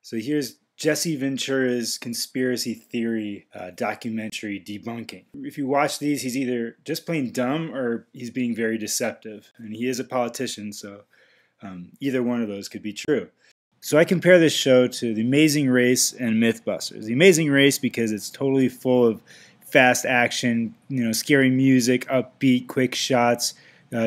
So here's Jesse Ventura's conspiracy theory documentary, Debunking. If you watch these, he's either just plain dumb or he's being very deceptive. And he is a politician, so either one of those could be true. So I compare this show to The Amazing Race and Mythbusters. The Amazing Race because it's totally full of fast action, scary music, upbeat, quick shots,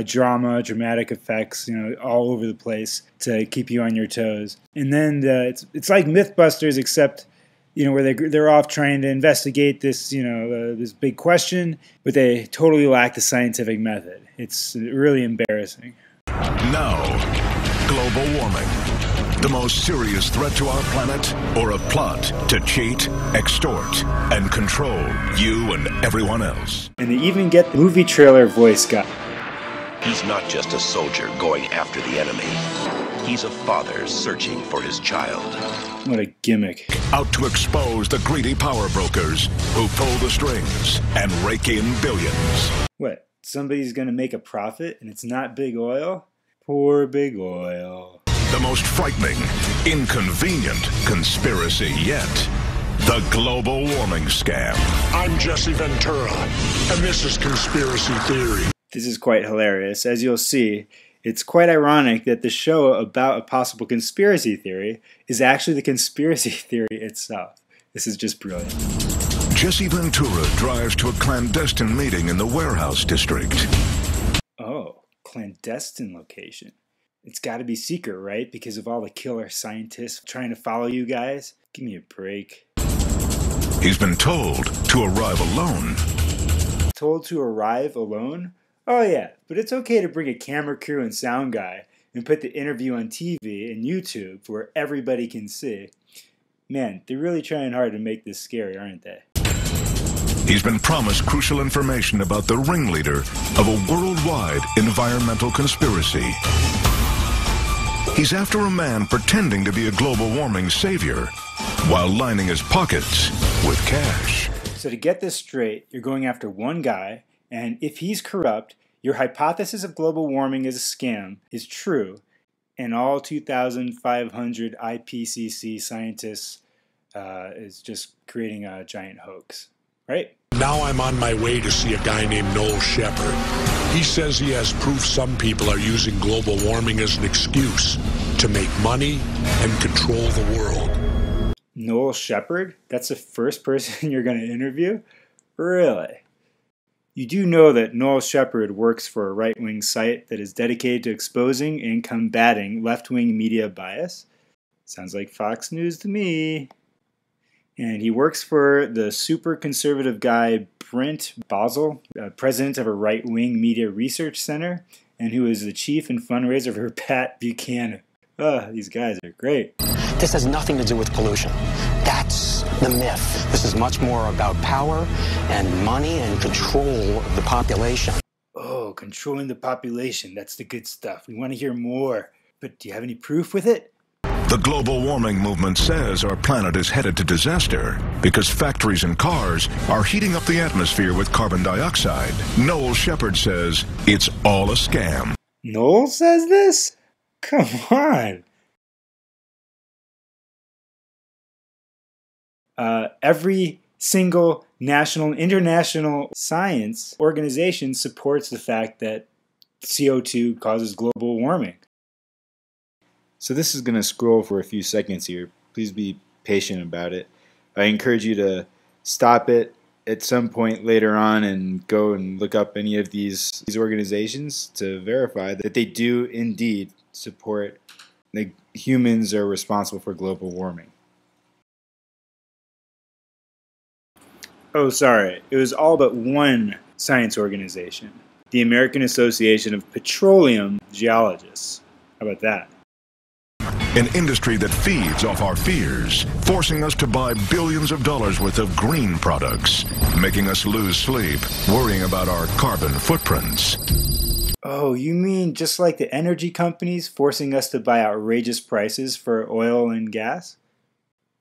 drama, dramatic effects, all over the place to keep you on your toes. And then it's like Mythbusters, except where they're off trying to investigate this this big question, but they totally lack the scientific method. It's really embarrassing. Now, global warming. The most serious threat to our planet, or a plot to cheat, extort, and control you and everyone else. And they even get the movie trailer voice guy. He's not just a soldier going after the enemy. He's a father searching for his child. What a gimmick. Out to expose the greedy power brokers who pull the strings and rake in billions. What, somebody's gonna make a profit and it's not big oil? Poor big oil. The most frightening, inconvenient conspiracy yet. The global warming scam. I'm Jesse Ventura, and this is Conspiracy Theory. This is quite hilarious. As you'll see, it's quite ironic that the show about a possible conspiracy theory is actually the conspiracy theory itself. This is just brilliant. Jesse Ventura drives to a clandestine meeting in the warehouse district. Oh, clandestine location. It's got to be secret, right? Because of all the killer scientists trying to follow you guys? Give me a break. He's been told to arrive alone. Told to arrive alone? Oh yeah, but it's okay to bring a camera crew and sound guy and put the interview on TV and YouTube where everybody can see. Man, they're really trying hard to make this scary, aren't they? He's been promised crucial information about the ringleader of a worldwide environmental conspiracy. He's after a man pretending to be a global warming savior while lining his pockets with cash. So to get this straight, you're going after one guy, and if he's corrupt, your hypothesis of global warming as a scam is true, and all 2,500 IPCC scientists is just creating a giant hoax, right? Now I'm on my way to see a guy named Noel Shepard. He says he has proof some people are using global warming as an excuse to make money and control the world. Noel Shepard? That's the first person you're going to interview? Really? You do know that Noel Shepard works for a right-wing site that is dedicated to exposing and combating left-wing media bias? Sounds like Fox News to me. And he works for the super conservative guy Brent Bozell, president of a right-wing media research center, and who is the chief and fundraiser for Pat Buchanan. Oh, these guys are great. This has nothing to do with pollution. That's the myth. This is much more about power and money and control of the population. Oh, controlling the population. That's the good stuff. We want to hear more. But do you have any proof with it? The global warming movement says our planet is headed to disaster because factories and cars are heating up the atmosphere with carbon dioxide. Noel Shepard says it's all a scam. Noel says this? Come on. Every single national and international science organization supports the fact that CO2 causes global warming. So this is going to scroll for a few seconds here. Please be patient about it. I encourage you to stop it at some point later on and go and look up any of these organizations to verify that they do indeed support that humans are responsible for global warming. Oh, sorry. It was all but one science organization, the American Association of Petroleum Geologists. How about that? An industry that feeds off our fears, forcing us to buy billions of dollars worth of green products, making us lose sleep, worrying about our carbon footprints. Oh, you mean just like the energy companies forcing us to buy outrageous prices for oil and gas?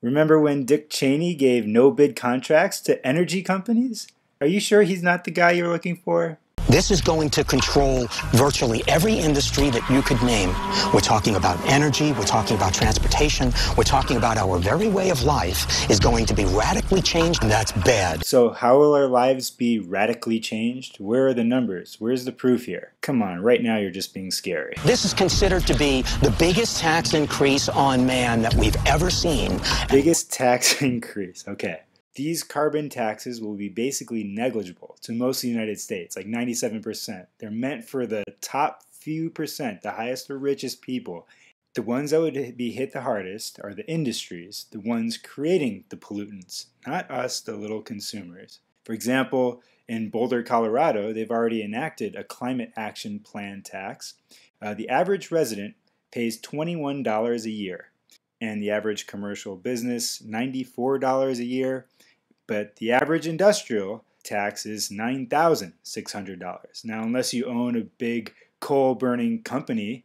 Remember when Dick Cheney gave no-bid contracts to energy companies? Are you sure he's not the guy you're looking for? This is going to control virtually every industry that you could name. We're talking about energy, we're talking about transportation, we're talking about our very way of life is going to be radically changed, and that's bad. So how will our lives be radically changed? Where are the numbers? Where's the proof here? Come on, right now you're just being scary. This is considered to be the biggest tax increase on man that we've ever seen. Biggest tax increase, okay. These carbon taxes will be basically negligible to most of the United States, like 97%. They're meant for the top few percent, the highest or richest people. The ones that would be hit the hardest are the industries, the ones creating the pollutants, not us, the little consumers. For example, in Boulder, Colorado, they've already enacted a climate action plan tax. The average resident pays $21 a year, and the average commercial business, $94 a year. But the average industrial tax is $9,600. Now, unless you own a big coal-burning company,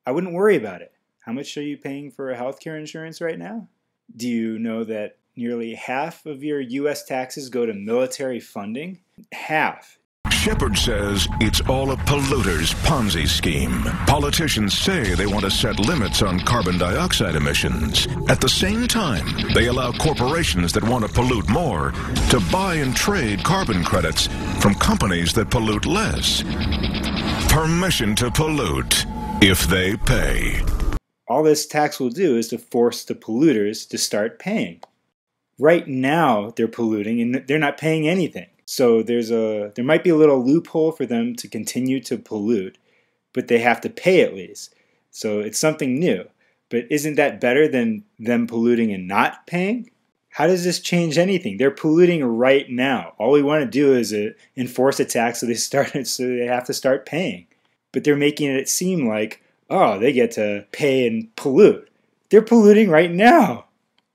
I wouldn't worry about it. How much are you paying for healthcare insurance right now? Do you know that nearly half of your U.S. taxes go to military funding? Half. Shepard says it's all a polluter's Ponzi scheme. Politicians say they want to set limits on carbon dioxide emissions. At the same time, they allow corporations that want to pollute more to buy and trade carbon credits from companies that pollute less. Permission to pollute if they pay. All this tax will do is to force the polluters to start paying. Right now, they're polluting and they're not paying anything. So there might be a little loophole for them to continue to pollute, but they have to pay at least. So it's something new. But isn't that better than them polluting and not paying? How does this change anything? They're polluting right now. All we want to do is enforce a tax so they have to start paying. But they're making it seem like, oh, they get to pay and pollute. They're polluting right now.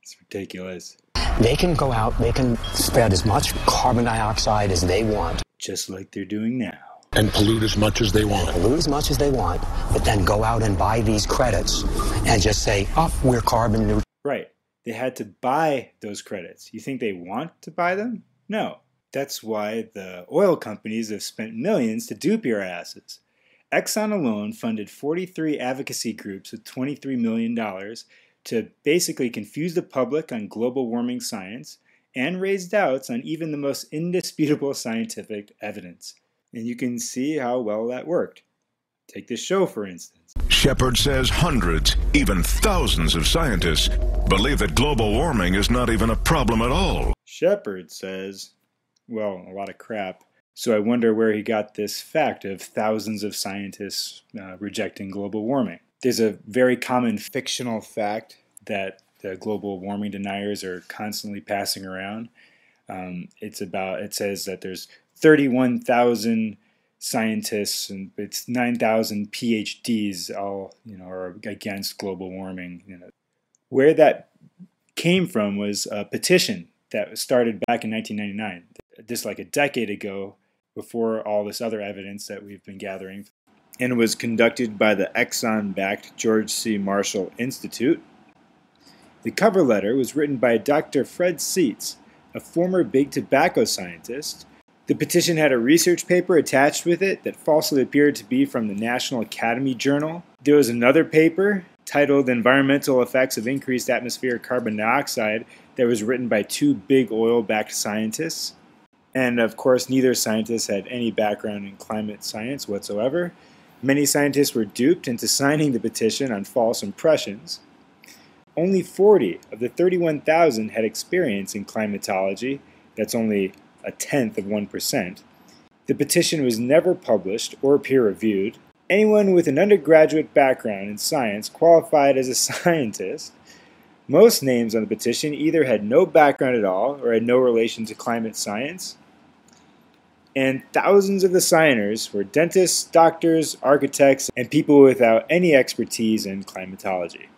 It's ridiculous. They can go out, they can spread as much carbon dioxide as they want. Just like they're doing now. And pollute as much as they want. Pollute as much as they want, but then go out and buy these credits and just say, oh, we're carbon neutral. Right. They had to buy those credits. You think they want to buy them? No. That's why the oil companies have spent millions to dupe your asses. Exxon alone funded 43 advocacy groups with $23 million to basically confuse the public on global warming science and raise doubts on even the most indisputable scientific evidence. And you can see how well that worked. Take this show, for instance. Shepard says hundreds, even thousands of scientists believe that global warming is not even a problem at all. Shepard says, well, a lot of crap. So I wonder where he got this fact of thousands of scientists rejecting global warming. There's a very common fictional fact that the global warming deniers are constantly passing around. It says that there's 31,000 scientists and it's 9,000 PhDs all are against global warming. Where that came from was a petition that was started back in 1999, just like a decade ago, before all this other evidence that we've been gathering. And it was conducted by the Exxon-backed George C. Marshall Institute. The cover letter was written by Dr. Fred Seitz, a former big tobacco scientist. The petition had a research paper attached with it that falsely appeared to be from the National Academy Journal. There was another paper titled Environmental Effects of Increased Atmospheric Carbon Dioxide that was written by two big oil-backed scientists. And of course, neither scientist had any background in climate science whatsoever. Many scientists were duped into signing the petition on false impressions. Only 40 of the 31,000 had experience in climatology. That's only a tenth of 1%. The petition was never published or peer-reviewed. Anyone with an undergraduate background in science qualified as a scientist. Most names on the petition either had no background at all or had no relation to climate science. And thousands of the signers were dentists, doctors, architects, and people without any expertise in climatology.